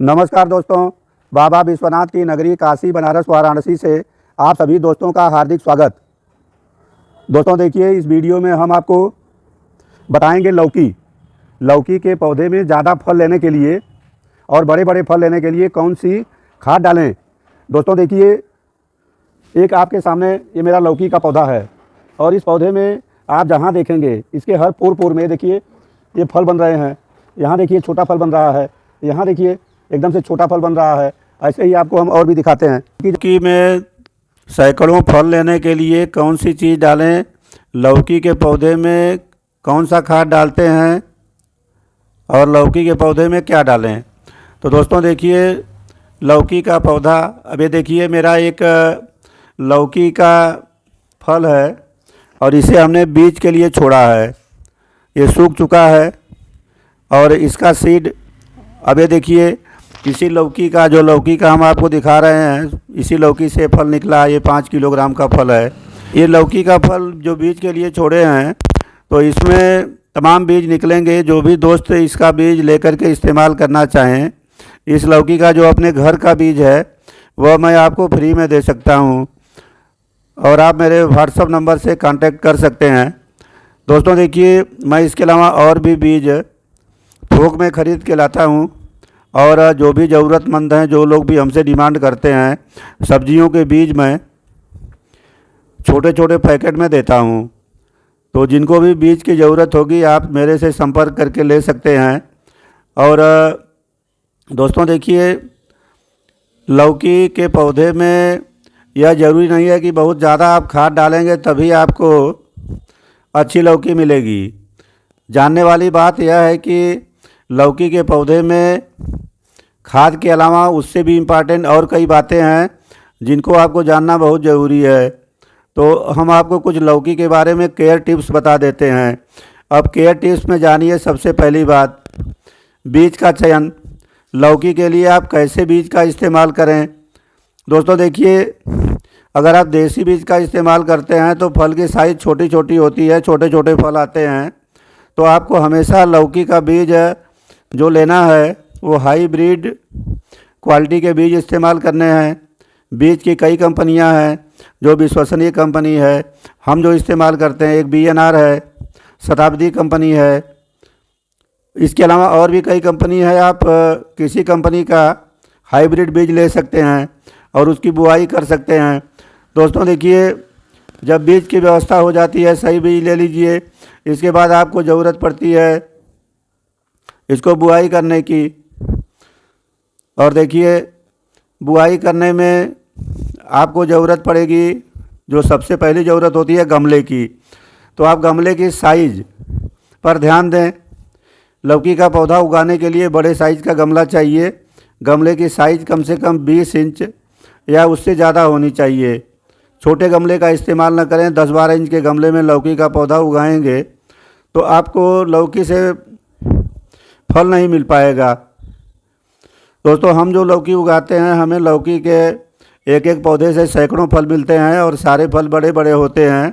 नमस्कार दोस्तों, बाबा विश्वनाथ की नगरी काशी बनारस वाराणसी से आप सभी दोस्तों का हार्दिक स्वागत। दोस्तों देखिए, इस वीडियो में हम आपको बताएंगे लौकी के पौधे में ज़्यादा फल लेने के लिए और बड़े बड़े फल लेने के लिए कौन सी खाद डालें। दोस्तों देखिए, एक आपके सामने ये मेरा लौकी का पौधा है और इस पौधे में आप जहाँ देखेंगे इसके हर पोर में देखिए ये फल बन रहे हैं। यहाँ देखिए छोटा फल बन रहा है, यहाँ देखिए एकदम से छोटा फल बन रहा है। ऐसे ही आपको हम और भी दिखाते हैं लौकी में सैकड़ों फल लेने के लिए कौन सी चीज़ डालें, लौकी के पौधे में कौन सा खाद डालते हैं और लौकी के पौधे में क्या डालें। तो दोस्तों देखिए, लौकी का पौधा, अब ये देखिए मेरा एक लौकी का फल है और इसे हमने बीज के लिए छोड़ा है। ये सूख चुका है और इसका सीड, अब ये देखिए इसी लौकी का हम आपको दिखा रहे हैं, इसी लौकी से फल निकला। ये 5 किलोग्राम का फल है। ये लौकी का फल जो बीज के लिए छोड़े हैं, तो इसमें तमाम बीज निकलेंगे। जो भी दोस्त इसका बीज लेकर के इस्तेमाल करना चाहें, इस लौकी का जो अपने घर का बीज है वह मैं आपको फ्री में दे सकता हूं और आप मेरे व्हाट्सएप नंबर से कांटेक्ट कर सकते हैं। दोस्तों देखिए, मैं इसके अलावा और भी बीज थोक में ख़रीद के लाता हूं और जो भी ज़रूरतमंद हैं, जो लोग भी हमसे डिमांड करते हैं, सब्जियों के बीज मैं छोटे छोटे पैकेट में देता हूं। तो जिनको भी बीज की ज़रूरत होगी आप मेरे से संपर्क करके ले सकते हैं। और दोस्तों देखिए, लौकी के पौधे में यह ज़रूरी नहीं है कि बहुत ज़्यादा आप खाद डालेंगे तभी आपको अच्छी लौकी मिलेगी। जानने वाली बात यह है कि लौकी के पौधे में खाद के अलावा उससे भी इम्पॉर्टेंट और कई बातें हैं जिनको आपको जानना बहुत ज़रूरी है। तो हम आपको कुछ लौकी के बारे में केयर टिप्स बता देते हैं। अब केयर टिप्स में जानिए, सबसे पहली बात, बीज का चयन। लौकी के लिए आप कैसे बीज का इस्तेमाल करें। दोस्तों देखिए, अगर आप देसी बीज का इस्तेमाल करते हैं तो फल की साइज़ छोटी छोटी होती है, छोटे छोटे फल आते हैं। तो आपको हमेशा लौकी का बीज जो लेना है वो हाईब्रिड क्वालिटी के बीज इस्तेमाल करने हैं। बीज की कई कंपनियां हैं जो विश्वसनीय कंपनी है। हम जो इस्तेमाल करते हैं, एक BNR है, शताब्दी कंपनी है। इसके अलावा और भी कई कंपनी है। आप किसी कंपनी का हाइब्रिड बीज ले सकते हैं और उसकी बुआई कर सकते हैं। दोस्तों देखिए, जब बीज की व्यवस्था हो जाती है, सही बीज ले लीजिए। इसके बाद आपको ज़रूरत पड़ती है इसको बुआई करने की। और देखिए, बुआई करने में आपको ज़रूरत पड़ेगी, जो सबसे पहली ज़रूरत होती है गमले की। तो आप गमले की साइज़ पर ध्यान दें। लौकी का पौधा उगाने के लिए बड़े साइज़ का गमला चाहिए। गमले की साइज़ कम से कम 20 इंच या उससे ज़्यादा होनी चाहिए। छोटे गमले का इस्तेमाल न करें। 10-12 इंच के गमले में लौकी का पौधा उगाएंगे तो आपको लौकी से फल नहीं मिल पाएगा। दोस्तों, हम जो लौकी उगाते हैं, हमें लौकी के एक एक पौधे से सैकड़ों फल मिलते हैं और सारे फल बड़े बड़े होते हैं।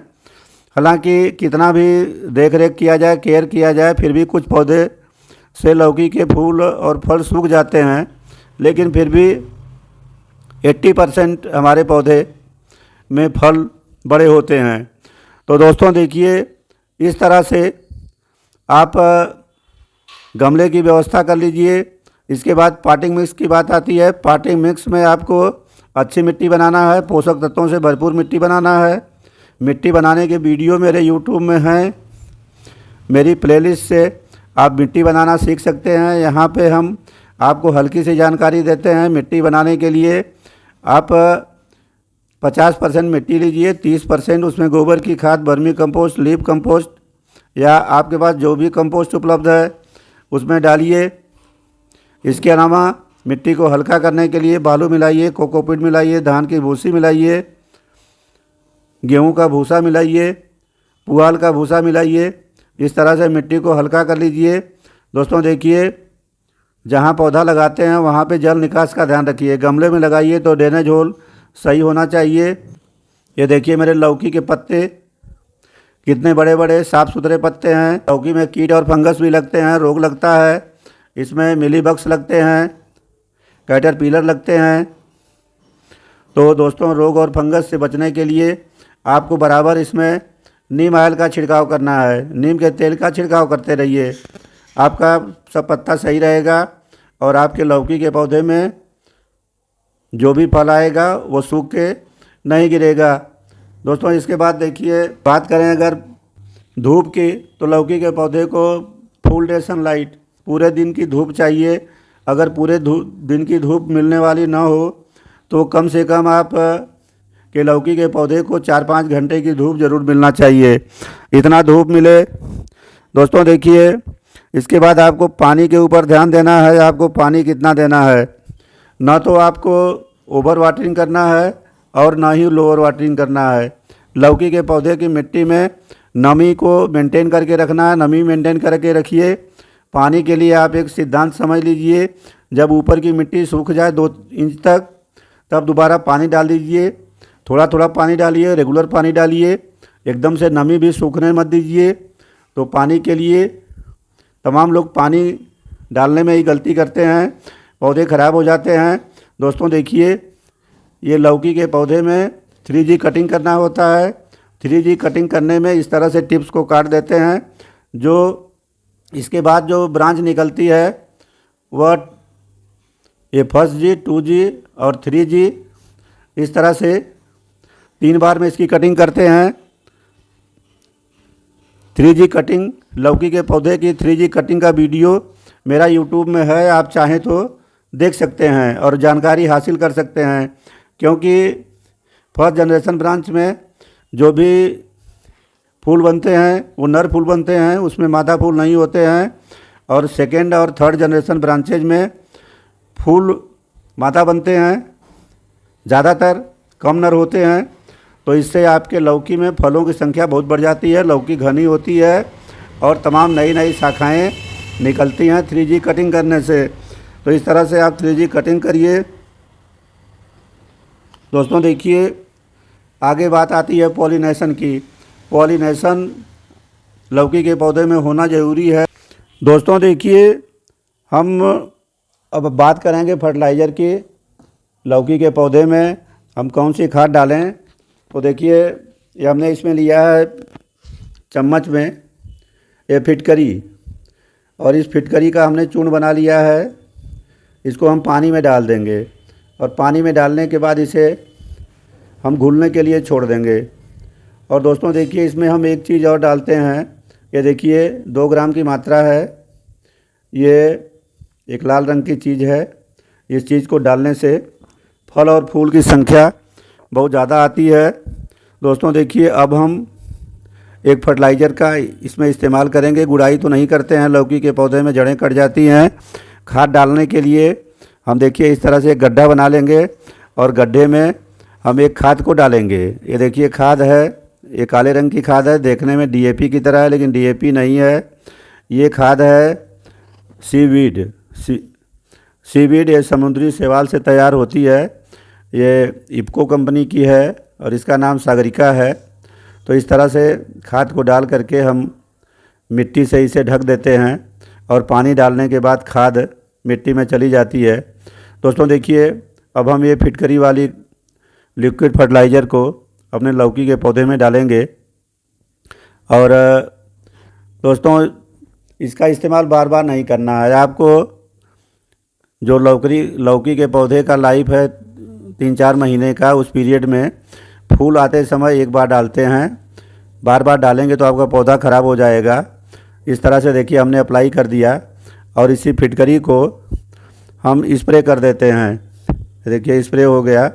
हालांकि कितना भी देख रेख किया जाए, केयर किया जाए, फिर भी कुछ पौधे से लौकी के फूल और फल सूख जाते हैं, लेकिन फिर भी 80% हमारे पौधे में फल बड़े होते हैं। तो दोस्तों देखिए, इस तरह से आप गमले की व्यवस्था कर लीजिए। इसके बाद पॉटिंग मिक्स की बात आती है। पॉटिंग मिक्स में आपको अच्छी मिट्टी बनाना है, पोषक तत्वों से भरपूर मिट्टी बनाना है। मिट्टी बनाने के वीडियो मेरे YouTube में हैं। मेरी प्लेलिस्ट से आप मिट्टी बनाना सीख सकते हैं। यहाँ पे हम आपको हल्की सी जानकारी देते हैं। मिट्टी बनाने के लिए आप 50% मिट्टी लीजिए, 30% उसमें गोबर की खाद, वर्मी कंपोस्ट, लीफ कंपोस्ट या आपके पास जो भी कंपोस्ट उपलब्ध है उसमें डालिए। इसके अलावा मिट्टी को हल्का करने के लिए बालू मिलाइए, कोकोपीट मिलाइए, धान की भूसी मिलाइए, गेहूं का भूसा मिलाइए, पुआल का भूसा मिलाइए। इस तरह से मिट्टी को हल्का कर लीजिए। दोस्तों देखिए, जहां पौधा लगाते हैं वहां पे जल निकास का ध्यान रखिए। गमले में लगाइए तो ड्रेनेज होल सही होना चाहिए। ये देखिए मेरे लौकी के पत्ते कितने बड़े बड़े साफ़ सुथरे पत्ते हैं। लौकी में कीट और फंगस भी लगते हैं, रोग लगता है, इसमें मिलीबग्स लगते हैं। कैटरपिलर लगते हैं। तो दोस्तों रोग और फंगस से बचने के लिए आपको बराबर इसमें नीम ऑयल का छिड़काव करना है, नीम के तेल का छिड़काव करते रहिए। आपका सब पत्ता सही रहेगा और आपके लौकी के पौधे में जो भी फल आएगा वो सूख के नहीं गिरेगा। दोस्तों इसके बाद देखिए, बात करें अगर धूप की, तो लौकी के पौधे को फुल डे सनलाइट, पूरे दिन की धूप चाहिए। अगर पूरे दिन की धूप मिलने वाली ना हो तो कम से कम आप के लौकी के पौधे को 4-5 घंटे की धूप ज़रूर मिलना चाहिए, इतना धूप मिले। दोस्तों देखिए, इसके बाद आपको पानी के ऊपर ध्यान देना है। आपको पानी कितना देना है, ना तो आपको ओवर वाटरिंग करना है और ना ही लोअर वाटरिंग करना है। लौकी के पौधे की मिट्टी में नमी को मेंटेन करके रखना है, नमी मेंटेन करके रखिए। पानी के लिए आप एक सिद्धांत समझ लीजिए, जब ऊपर की मिट्टी सूख जाए 2 इंच तक, तब दोबारा पानी डाल दीजिए। थोड़ा थोड़ा पानी डालिए, रेगुलर पानी डालिए, एकदम से नमी भी सूखने मत दीजिए। तो पानी के लिए तमाम लोग पानी डालने में ही गलती करते हैं, पौधे ख़राब हो जाते हैं। दोस्तों देखिए, ये लौकी के पौधे में 3G कटिंग करना होता है। 3G कटिंग करने में इस तरह से टिप्स को काट देते हैं, जो इसके बाद जो ब्रांच निकलती है वह ये 1G, 2G और 3G, इस तरह से 3 बार में इसकी कटिंग करते हैं। 3G कटिंग, लौकी के पौधे की 3G कटिंग का वीडियो मेरा यूट्यूब में है, आप चाहें तो देख सकते हैं और जानकारी हासिल कर सकते हैं। क्योंकि फर्स्ट जनरेशन ब्रांच में जो भी फूल बनते हैं वो नर फूल बनते हैं, उसमें मादा फूल नहीं होते हैं। और सेकेंड और थर्ड जनरेशन ब्रांचेज में फूल मादा बनते हैं, ज़्यादातर कम नर होते हैं। तो इससे आपके लौकी में फलों की संख्या बहुत बढ़ जाती है, लौकी घनी होती है और तमाम नई नई शाखाएँ निकलती हैं 3G कटिंग करने से। तो इस तरह से आप 3G कटिंग करिए। दोस्तों देखिए, आगे बात आती है पॉलिनेशन की। पॉलिनेशन लौकी के पौधे में होना ज़रूरी है। दोस्तों देखिए, हम अब बात करेंगे फर्टिलाइज़र की। लौकी के पौधे में हम कौन सी खाद डालें। तो देखिए, ये हमने इसमें लिया है चम्मच में ये फिटकरी, और इस फिटकरी का हमने चूर्ण बना लिया है। इसको हम पानी में डाल देंगे और पानी में डालने के बाद इसे हम घुलने के लिए छोड़ देंगे। और दोस्तों देखिए, इसमें हम एक चीज़ और डालते हैं। ये देखिए 2 ग्राम की मात्रा है, ये एक लाल रंग की चीज़ है। इस चीज़ को डालने से फल और फूल की संख्या बहुत ज़्यादा आती है। दोस्तों देखिए, अब हम एक फर्टिलाइज़र का इसमें इस्तेमाल करेंगे। गुड़ाई तो नहीं करते हैं, लौकी के पौधे में जड़ें कट जाती हैं। खाद डालने के लिए हम देखिए इस तरह से एक गड्ढा बना लेंगे और गड्ढे में हम एक खाद को डालेंगे। ये देखिए खाद है, ये काले रंग की खाद है, देखने में DAP की तरह है लेकिन DAP नहीं है। ये खाद है सीवीड। सीवीड ये समुद्री शैवाल से तैयार होती है। ये इफ्को कंपनी की है और इसका नाम सागरिका है। तो इस तरह से खाद को डाल करके हम मिट्टी से इसे ढक देते हैं और पानी डालने के बाद खाद मिट्टी में चली जाती है। दोस्तों देखिए, अब हम ये फिटकरी वाली लिक्विड फर्टिलाइज़र को अपने लौकी के पौधे में डालेंगे। और दोस्तों इसका इस्तेमाल बार बार नहीं करना है। आपको जो लौकी के पौधे का लाइफ है 3-4 महीने का, उस पीरियड में फूल आते समय एक बार डालते हैं। बार बार डालेंगे तो आपका पौधा ख़राब हो जाएगा। इस तरह से देखिए हमने अप्लाई कर दिया और इसी फिटकरी को हम स्प्रे कर देते हैं। देखिए स्प्रे हो गया।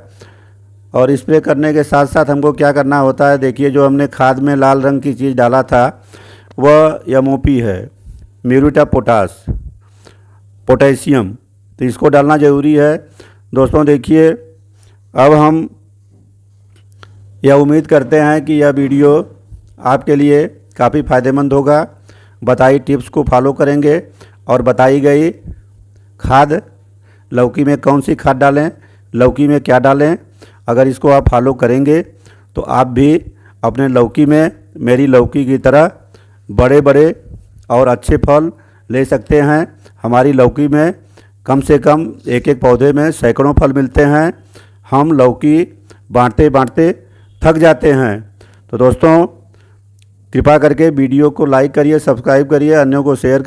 और स्प्रे करने के साथ साथ हमको क्या करना होता है, देखिए जो हमने खाद में लाल रंग की चीज़ डाला था वह MOP है, म्यूरेट ऑफ पोटेशियम। तो इसको डालना ज़रूरी है। दोस्तों देखिए, अब हम यह उम्मीद करते हैं कि यह वीडियो आपके लिए काफ़ी फ़ायदेमंद होगा। बताई टिप्स को फॉलो करेंगे और बताई गई खाद, लौकी में कौन सी खाद डालें, लौकी में क्या डालें, अगर इसको आप फॉलो करेंगे तो आप भी अपने लौकी में मेरी लौकी की तरह बड़े बड़े और अच्छे फल ले सकते हैं। हमारी लौकी में कम से कम एक एक पौधे में सैकड़ों फल मिलते हैं। हम लौकी बांटते बांटते थक जाते हैं। तो दोस्तों, कृपा करके वीडियो को लाइक करिए, सब्सक्राइब करिए, अन्यों को शेयर